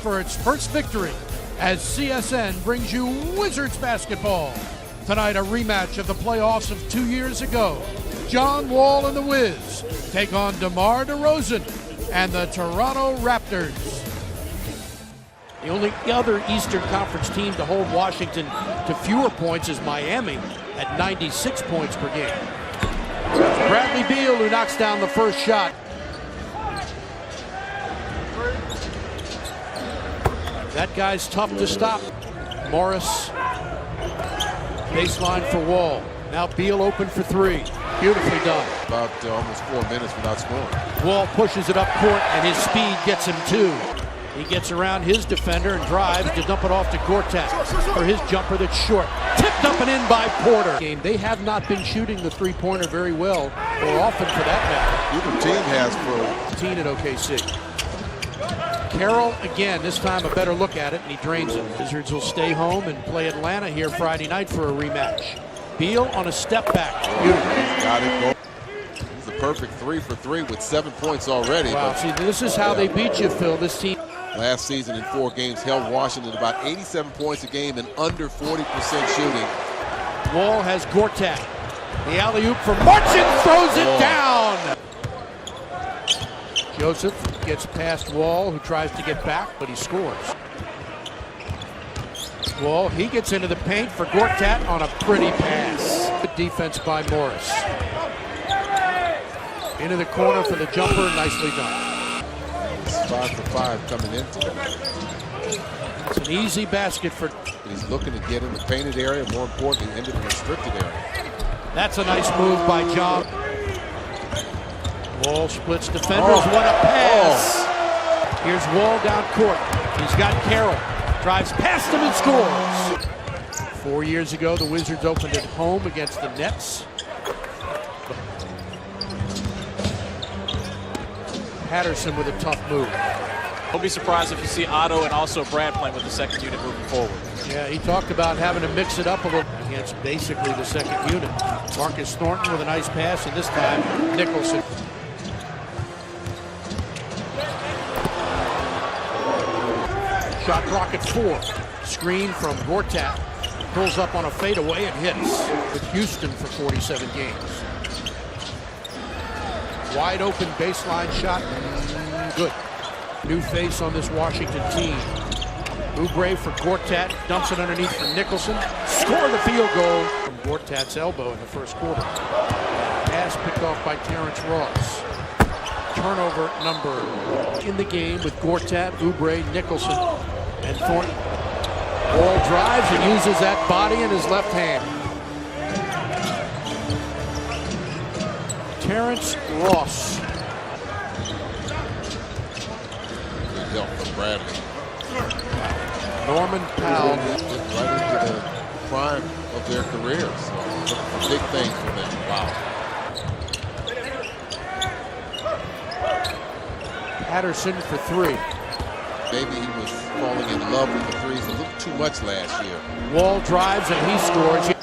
for its first victory as CSN brings you Wizards basketball. Tonight, a rematch of the playoffs of 2 years ago. John Wall and the Wiz take on DeMar DeRozan and the Toronto Raptors. The only other Eastern Conference team to hold Washington to fewer points is Miami at 96 points per game. Bradley Beal, who knocks down the first shot. That guy's tough to stop. Morris, baseline for Wall. Now Beal open for three. Beautifully done. About almost 4 minutes without scoring. Wall pushes it up court, and his speed gets him two. He gets around his defender and drives to dump it off to Gortat for his jumper that's short. Tipped up and in by Porter. They have not been shooting the three-pointer very well, or often for that matter. Either team has for 15 at OKC. Carroll again, this time a better look at it, and he drains it. Wizards will stay home and play Atlanta here Friday night for a rematch. Beal on a step back. Beautiful. He's got it. He's a perfect 3 for 3 with 7 points already. Wow, see, this is how they beat you, Phil. This team. Last season in 4 games held Washington about 87 points a game and under 40% shooting. Wall has Gortat. The alley-oop for Marchand, throws it down. Joseph gets past Wall, who tries to get back, but he scores. Wall, he gets into the paint for Gortat on a pretty pass. Good defense by Morris. Into the corner for the jumper, nicely done. 5 for 5 coming into it. It's an easy basket for. He's looking to get in the painted area, more importantly, into the restricted area. That's a nice move by John. Wall splits defenders. What a pass! Here's Wall down court. He's got Carroll. Drives past him and scores. 4 years ago, the Wizards opened at home against the Nets. Patterson with a tough move. Don't be surprised if you see Otto and also Brad playing with the second unit moving forward. Yeah, he talked about having to mix it up a little against basically the second unit. Marcus Thornton with a nice pass, and this time Nicholson. Shot clock at 4. Screen from Gortat. Pulls up on a fadeaway and hits with Houston for 47 games. Wide open baseline shot. Good. New face on this Washington team. Oubre for Gortat. Dumps it underneath for Nicholson. Score the field goal from Gortat's elbow in the first quarter. Pass picked off by Terrence Ross. Turnover number in the game with Gortat, Oubre, Nicholson, and Thornton. Wall drives and uses that body in his left hand. Terrence Ross. Good help from Bradley. Norman Powell. Right into the prime of their careers. So, big things for them. Wow. Patterson for 3. Maybe he was falling in love with the threes a little too much last year. Wall drives and he scores. He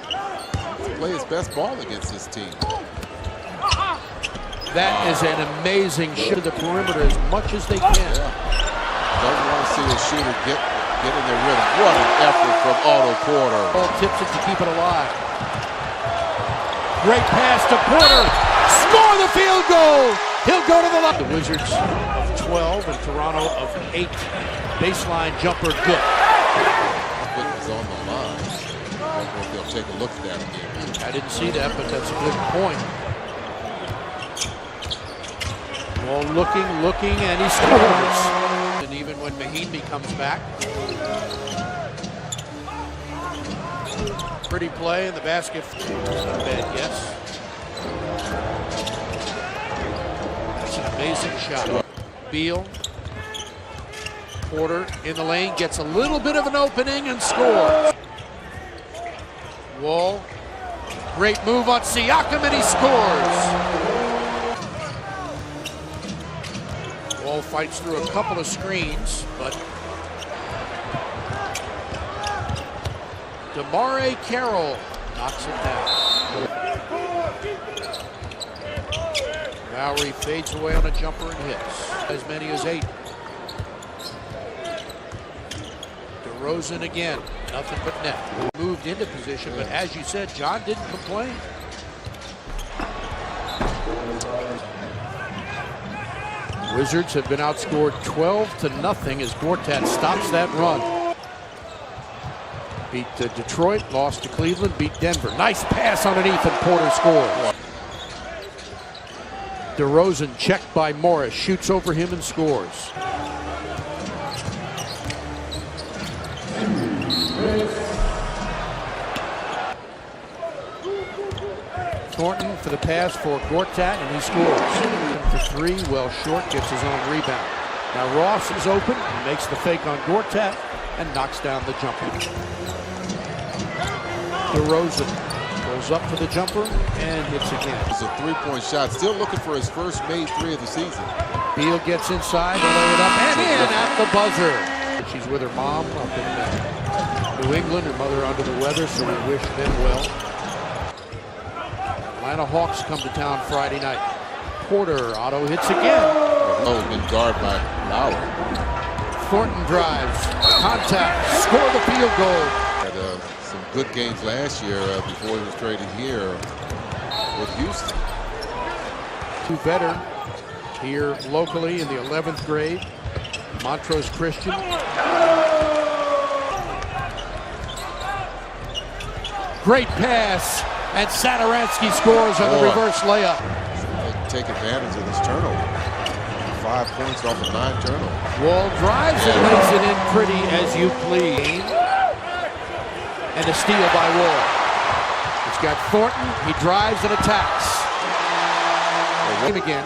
played his best ball against this team. That is an amazing shot to the perimeter as much as they can. Yeah. Don't want to see a shooter get in their rhythm. What an effort from Otto Porter. Ball tips it to keep it alive. Great pass to Porter. Score the field goal. He'll go to the left. The Wizards of 12 and Toronto of 8. Baseline jumper good. It was on the line. I don't know if they'll take a look at that again. I didn't see that, but that's a good point. Wall looking, and he scores. And even when Mahinmi comes back. Pretty play in the basket. Not bad, yes. That's an amazing shot. Beal. Porter in the lane, gets a little bit of an opening and scores. Wall. Great move on Siakam, and he scores. Wall fights through a couple of screens, but DeMar Carroll knocks it down. Lowry fades away on a jumper and hits. As many as 8. DeRozan again, nothing but net. Moved into position, but as you said, John didn't complain. Wizards have been outscored 12-0 as Gortat stops that run. Beat Detroit, lost to Cleveland, beat Denver. Nice pass underneath and Porter scores. DeRozan checked by Morris, shoots over him and scores. Thornton for the pass for Gortat, and he scores. For three, well short, gets his own rebound. Now Ross is open, and makes the fake on Gortat, and knocks down the jumper. DeRozan pulls up for the jumper, and hits again. It's a three-point shot, still looking for his first made three of the season. Beal gets inside, to lay it up, and in at the buzzer. She's with her mom up in New England, her mother under the weather, so we wish them well. Atlanta Hawks come to town Friday night. Porter, Otto hits again. Oh, been guarded by Lowry. Thornton drives, contact, score the field goal. Had some good games last year before he was traded here with Houston. Two veteran here locally in the 11th grade, Montrose Christian. Great pass, and Satoransky scores on the reverse layup. Take advantage of this turnover. 5 points off of 9 turnovers. Wall drives and lays it in pretty as you please. And a steal by Wall. It's got Thornton, he drives and attacks. Again.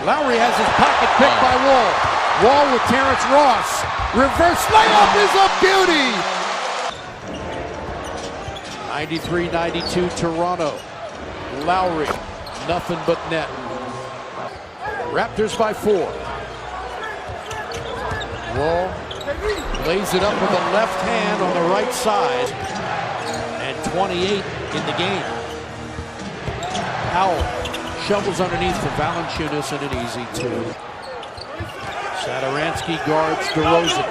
Lowry has his pocket picked by Wall. Wall with Terrence Ross. Reverse layup is a beauty. 93-92 Toronto. Lowry, nothing but net. Raptors by 4. Wall lays it up with the left hand on the right side. And 28 in the game. Powell shovels underneath for Valanciunas and an easy 2. Satoransky guards DeRozan.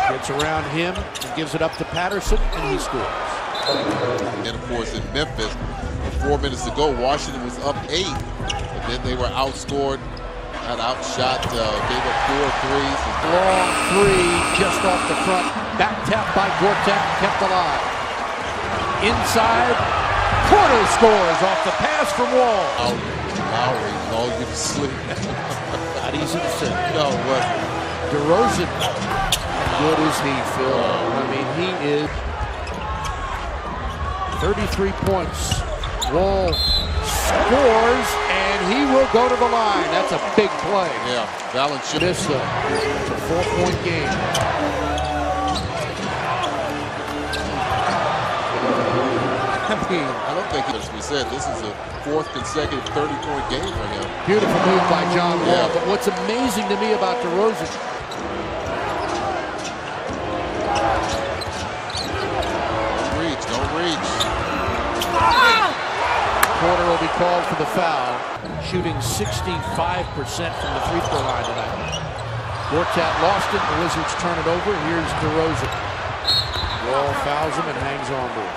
Gets around him and gives it up to Patterson, and he scores. And of course in Memphis, with 4 minutes to go, Washington was up 8, and then they were outscored, got outshot, gave up 4 threes. Long three just off the front, back tap by Gortat, kept alive. Inside, Porter scores off the pass from Wall. Lowry, all you to sleep. Not easy to say. No, what? DeRozan, how good is he, Phil? I mean, he is 33 points. Wall scores, and he will go to the line. That's a big play. Yeah, Valanciunas. It's a 4-point game. I don't think, as we said, this is a 4th consecutive 30-point game for him. Beautiful move by John Wall, but what's amazing to me about DeRozan, Don't reach. Porter will be called for the foul, shooting 65% from the free throw line tonight. Gortat lost it, the Wizards turn it over. Here's DeRozan. Wall fouls him and hangs on to him.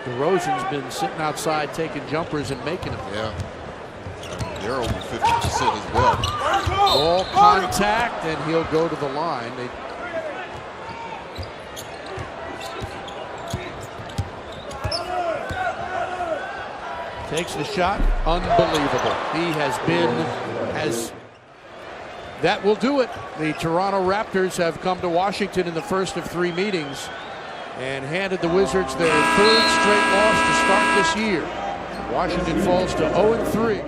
DeRozan's been sitting outside taking jumpers and making them. Yeah. They're over 50% as well. Wall contact, and he'll go to the line. Takes the shot, unbelievable. He has been, that will do it. The Toronto Raptors have come to Washington in the first of 3 meetings and handed the Wizards their 3rd straight loss to start this year. Washington falls to 0-3.